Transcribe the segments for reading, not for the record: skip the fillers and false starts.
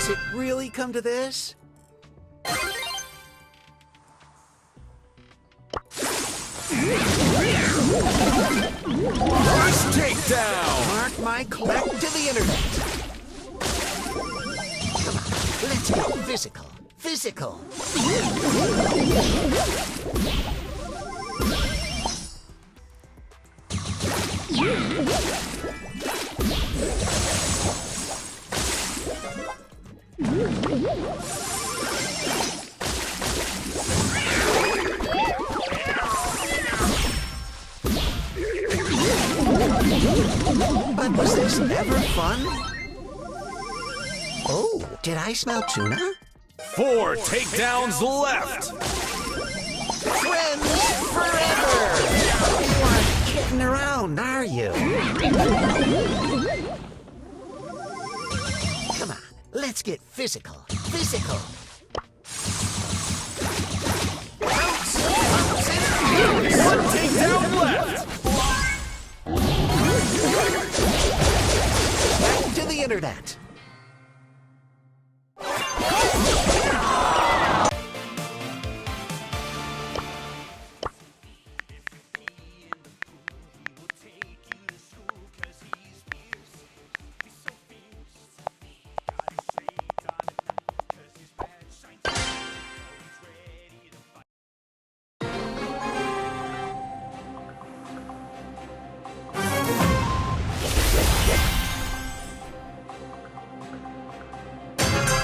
Has it really come to this? First takedown! Mark my back to the internet. Come on, let's get physical. Physical. But was this ever fun? Oh, did I smell tuna? 4 takedowns left! Friends forever! You aren't kidding around, are you? Come on, let's get physical. Physical. Bounce! Bounce it! 1 takedown left! Back to the internet.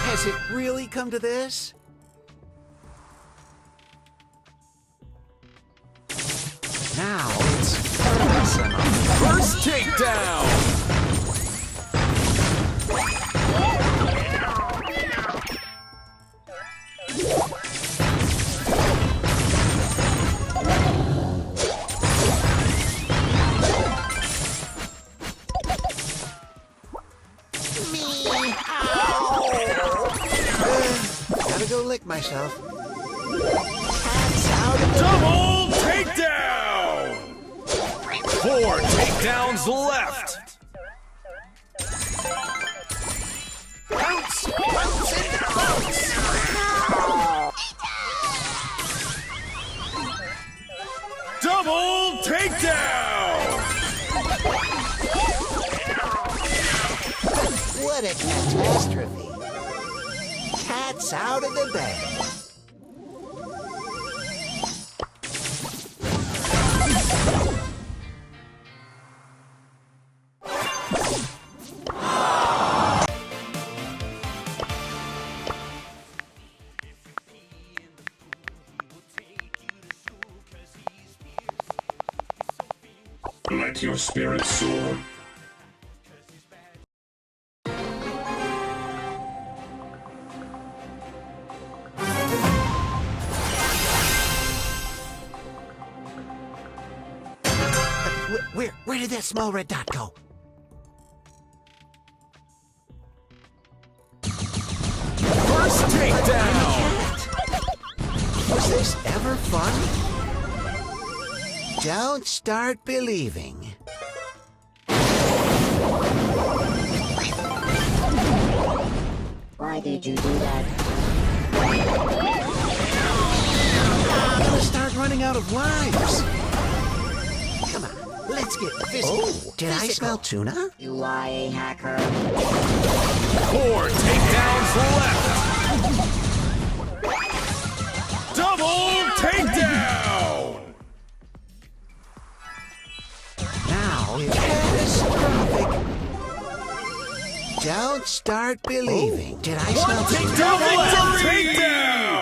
Has it really come to this? Now it's personal. First takedown! Gotta go lick myself. Double takedown! 4 takedowns left! Bounce! Bounce and bounce! Double takedown! What a catastrophe! Cat's out of the bag. Let your spirit soar. Where did that small red dot go? First takedown! Was this ever fun? Don't start believing. Why did you do that? I'm gonna start running out of lives. Come on, let's get physical. Oh, did I smell tuna? You are a hacker. 4 takedowns left! Double takedown! Now it's catastrophic. Don't start believing. Did I smell tuna? Double takedown!